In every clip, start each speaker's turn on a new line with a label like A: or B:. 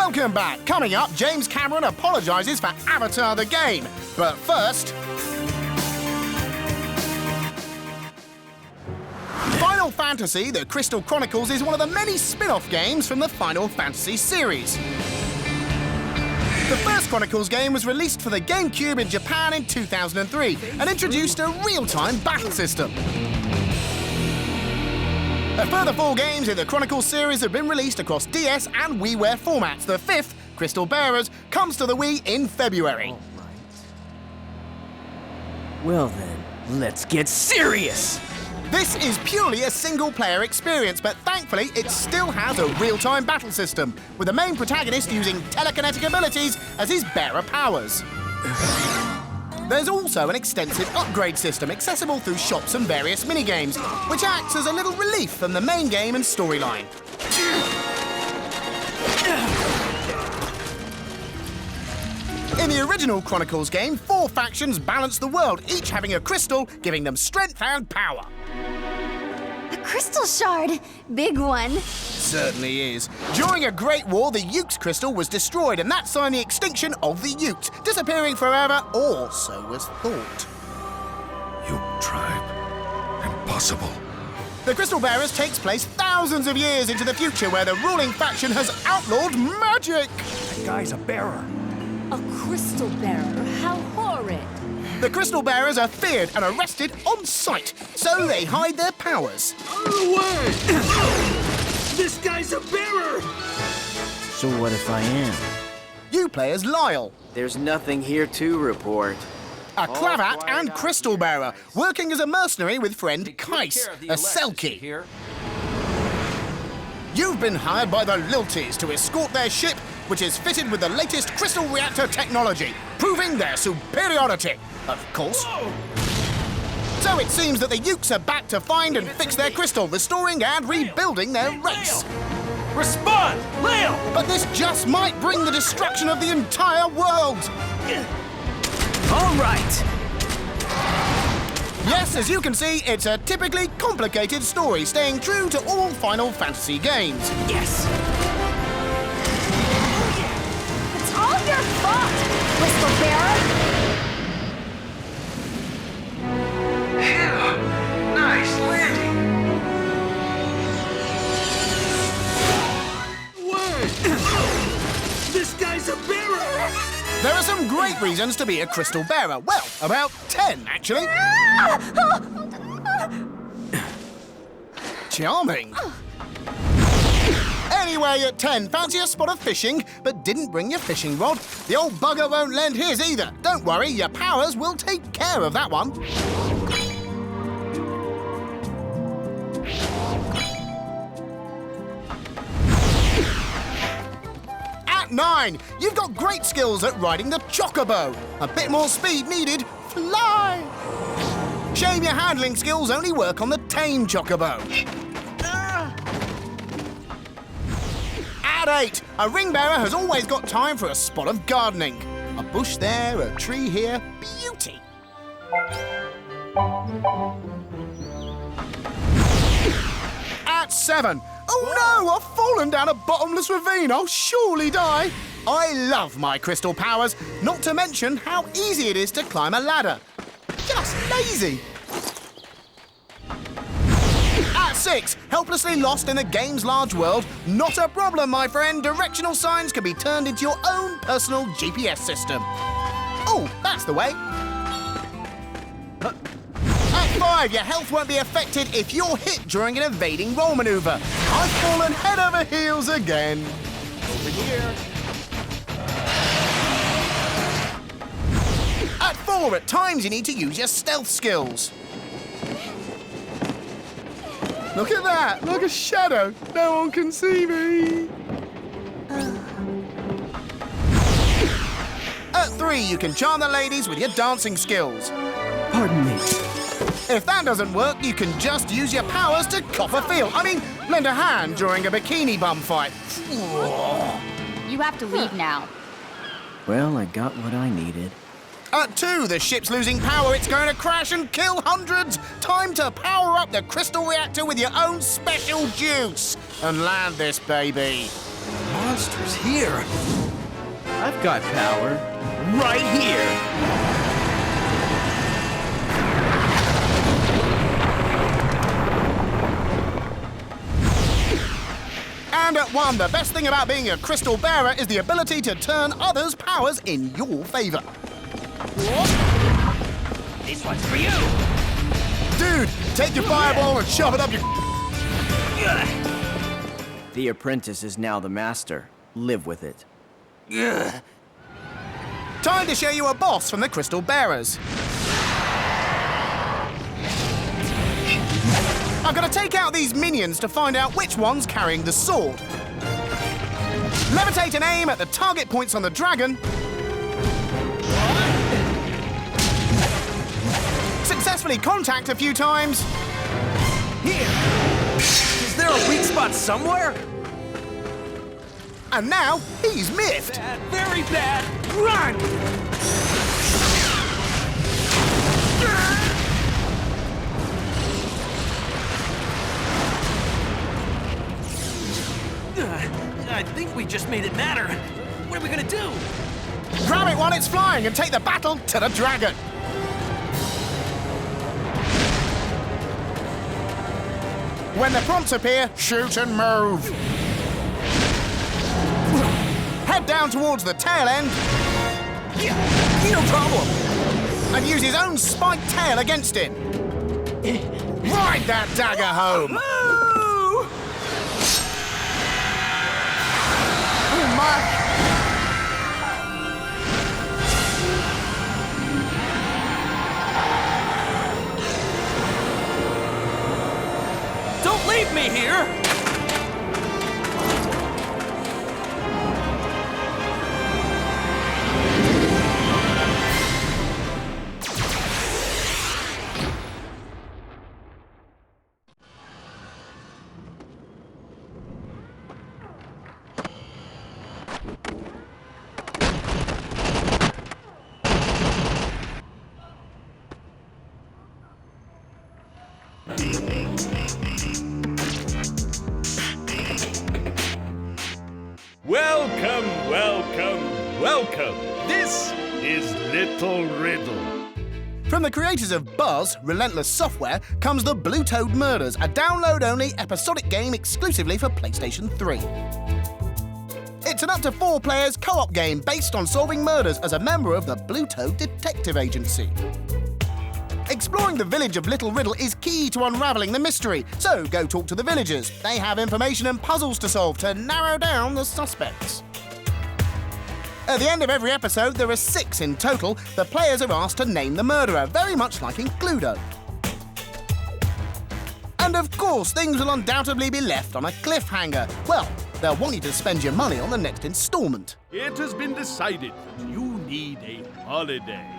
A: Welcome back. Coming up, James Cameron apologises for Avatar the game. But first... Final Fantasy: The Crystal Chronicles is one of the many spin-off games from the Final Fantasy series. The first Chronicles game was released for the GameCube in Japan in 2003 and introduced a real-time battle system. A further 4 games in the Chronicles series have been released across DS and WiiWare formats. The 5th, Crystal Bearers, comes to the Wii in February.
B: Well then, let's get serious!
A: This is purely a single-player experience, but thankfully it still has a real-time battle system, with the main protagonist using telekinetic abilities as his bearer powers. There's also an extensive upgrade system accessible through shops and various minigames, which acts as a little relief from the main game and storyline. In the original Chronicles game, 4 factions balance the world, each having a crystal, giving them strength and power.
C: A crystal shard! Big one.
A: Certainly is. During a Great War, the Utes crystal was destroyed, and that signed the extinction of the Utes, disappearing forever, or so was thought.
D: Ute tribe. Impossible.
A: The Crystal Bearers takes place thousands of years into the future, where the ruling faction has outlawed magic.
D: That guy's a bearer.
E: A crystal bearer? How horrid!
A: The Crystal Bearers are feared and arrested on sight, so they hide their powers.
D: Out of the way! This guy's a bearer!
B: So what if I am?
A: You play as Lyle,
B: There's nothing here to report.
A: a Clavat and Crystal Bearer, working as a mercenary with friend Kais, a Selkie. You've been hired by the Lilties to escort their ship, which is fitted with the latest crystal reactor technology, proving their superiority, of course. So it seems that the Utes are back to find and fix their crystal, restoring and rebuilding their race.
D: Respond! Leo!
A: But this just might bring the destruction of the entire world.
B: All right!
A: Yes, as you can see, it's a typically complicated story, staying true to all Final Fantasy games.
B: Yes!
C: It's all your fault, Crystal Bearer!
D: Nice landing! Wait! This guy's a bearer!
A: There are some great reasons to be a Crystal Bearer. Well, about 10, actually. Charming. Anyway, at 10, fancy a spot of fishing, but didn't bring your fishing rod? The old bugger won't lend his either. Don't worry, your powers will take care of that one. At 9, you've got great skills at riding the Chocobo. A bit more speed needed. Fly! Shame your handling skills only work on the tame Chocobo. At 8, a ring bearer has always got time for a spot of gardening. A bush there, a tree here, beauty. At 7, oh no, I've fallen down a bottomless ravine. I'll surely die. I love my crystal powers, not to mention how easy it is to climb a ladder. Just lazy. At 6, helplessly lost in the game's large world. Not a problem, my friend. Directional signs can be turned into your own personal GPS system. Oh, that's the way. At 5, your health won't be affected if you're hit during an evading roll maneuver. I've fallen head over heels again. Over here. At 4, at times you need to use your stealth skills. Look at that, like a shadow. No one can see me. At 3, you can charm the ladies with your dancing skills.
B: Pardon me.
A: If that doesn't work, you can just use your powers to cop a feel. I mean, lend a hand during a bikini bum fight.
E: You have to leave now.
B: Well, I got what I needed.
A: At 2, the ship's losing power. It's going to crash and kill hundreds. Time to power up the crystal reactor with your own special juice and land this baby.
B: monster's here. I've got power right here.
A: And at 1, the best thing about being a crystal bearer is the ability to turn others' powers in your favor.
B: This one's for you.
A: Dude, take your fireball and shove it up your...
B: The apprentice is now the master. Live with it.
A: Time to show you a boss from the Crystal Bearers. I've got to take out these minions to find out which one's carrying the sword. Levitate and aim at the target points on the dragon. Successfully contact a few times.
B: Here! Is there a weak spot somewhere?
A: And now he's miffed.
B: Bad, very bad! Run! I think we just made it matter. What are we gonna do?
A: Grab it while it's flying and take the battle to the dragon. When the prompts appear, shoot and move. Head down towards the tail end.
B: Yeah, no problem.
A: And use his own spiked tail against it. Ride that dagger home.
B: Woo!
A: Oh my.
B: Don't leave me here!
F: Welcome, welcome, welcome. This is Little Riddle.
A: From the creators of Buzz, Relentless Software, comes The Blue Toad Murders, a download-only episodic game exclusively for PlayStation 3. It's an up to 4 players co-op game based on solving murders as a member of the Blue Toad Detective Agency. Exploring the village of Little Riddle is key to unravelling the mystery, so go talk to the villagers. They have information and puzzles to solve to narrow down the suspects. At the end of every episode, there are 6 in total. The players are asked to name the murderer, very much like in Cluedo. And of course, things will undoubtedly be left on a cliffhanger. Well, they'll want you to spend your money on the next instalment.
F: It has been decided that you need a holiday.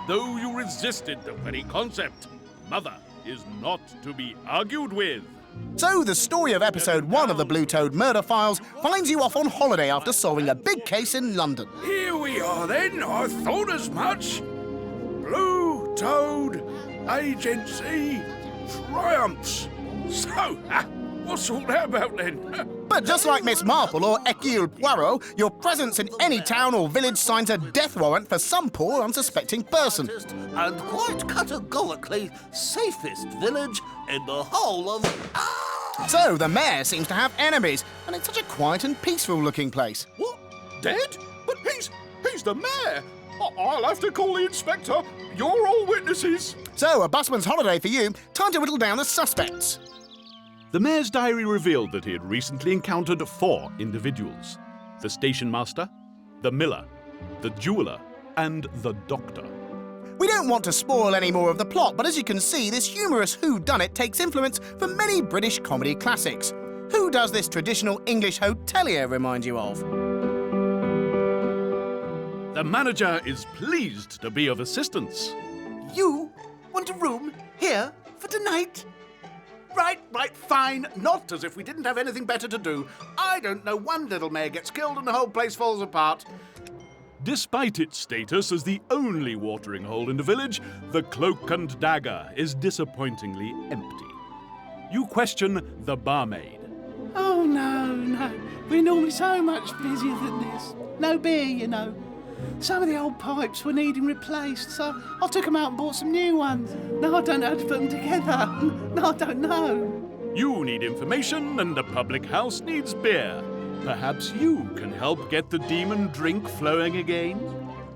F: Though you resisted the very concept, Mother is not to be argued with.
A: So the story of episode 1 of the Blue Toad Murder Files finds you off on holiday after solving a big case in London.
D: Here we are then, I thought as much. Blue Toad Agency triumphs. So, what's all that about then?
A: But just like Miss Marple or Hercule Poirot, your presence in any town or village signs a death warrant for some poor unsuspecting person.
G: And quite categorically safest village in the whole of...
A: So the mayor seems to have enemies, and it's such a quiet and peaceful-looking place.
F: What? Dead? But he's the mayor. I'll have to call the inspector. You're all witnesses.
A: So, a busman's holiday for you. Time to whittle down the suspects.
F: The mayor's diary revealed that he had recently encountered 4 individuals. The station master, the miller, the jeweler, and the doctor.
A: We don't want to spoil any more of the plot, but as you can see, this humorous whodunit takes influence from many British comedy classics. Who does this traditional English hotelier remind you of?
F: The manager is pleased to be of assistance.
G: You want a room here for tonight?
D: Right, fine. Not as if we didn't have anything better to do. I don't know, one little mayor gets killed and the whole place falls apart.
F: Despite its status as the only watering hole in the village, the Cloak and Dagger is disappointingly empty. You question the barmaid.
D: Oh, no.
B: We're normally so much busier than this. No beer, you know. Some of the old pipes were needing replaced, so I took them out and bought some new ones. No, I don't know how to put them together. No, I don't know.
F: You need information and the public house needs beer. Perhaps you can help get the demon drink flowing again?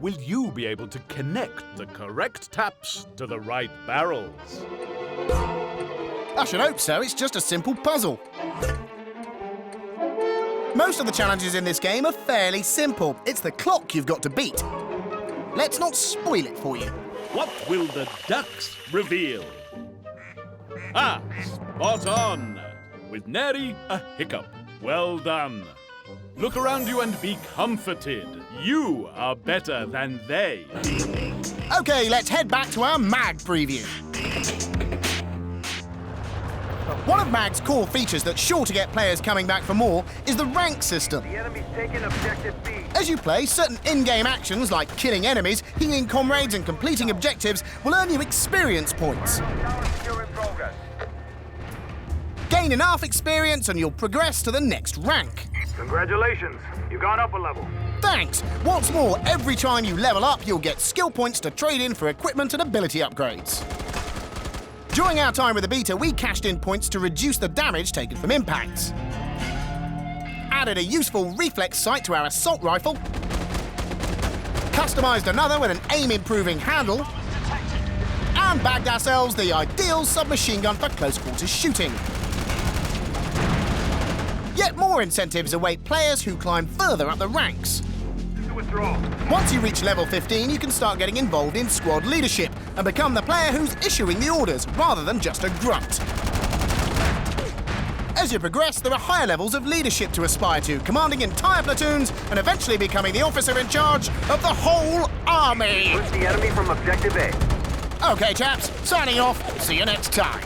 F: Will you be able to connect the correct taps to the right barrels?
A: I should hope so. It's just a simple puzzle. Most of the challenges in this game are fairly simple. It's the clock you've got to beat. Let's not spoil it for you.
F: What will the ducks reveal? Ah, spot on! With nary a hiccup. Well done. Look around you and be comforted. You are better than they.
A: OK, let's head back to our MAG preview. One of MAG's core features that's sure to get players coming back for more is the rank system.
H: The enemy's taking objective B.
A: As you play, certain in-game actions like killing enemies, healing comrades and completing objectives will earn you experience points.
H: Tower secure in progress.
A: Gain enough experience and you'll progress to the next rank.
H: Congratulations, you've gone up a level.
A: Thanks! What's more, every time you level up, you'll get skill points to trade in for equipment and ability upgrades. During our time with the beta, we cashed in points to reduce the damage taken from impacts. Added a useful reflex sight to our assault rifle. Customised another with an aim-improving handle. And bagged ourselves the ideal submachine gun for close-quarters shooting. Yet more incentives await players who climb further up the ranks.
H: Withdraw.
A: Once you reach level 15, you can start getting involved in squad leadership and become the player who's issuing the orders rather than just a grunt. As you progress, there are higher levels of leadership to aspire to, commanding entire platoons and eventually becoming the officer in charge of the whole army.
H: Push the enemy from objective A.
A: OK, chaps, signing off. See you next time.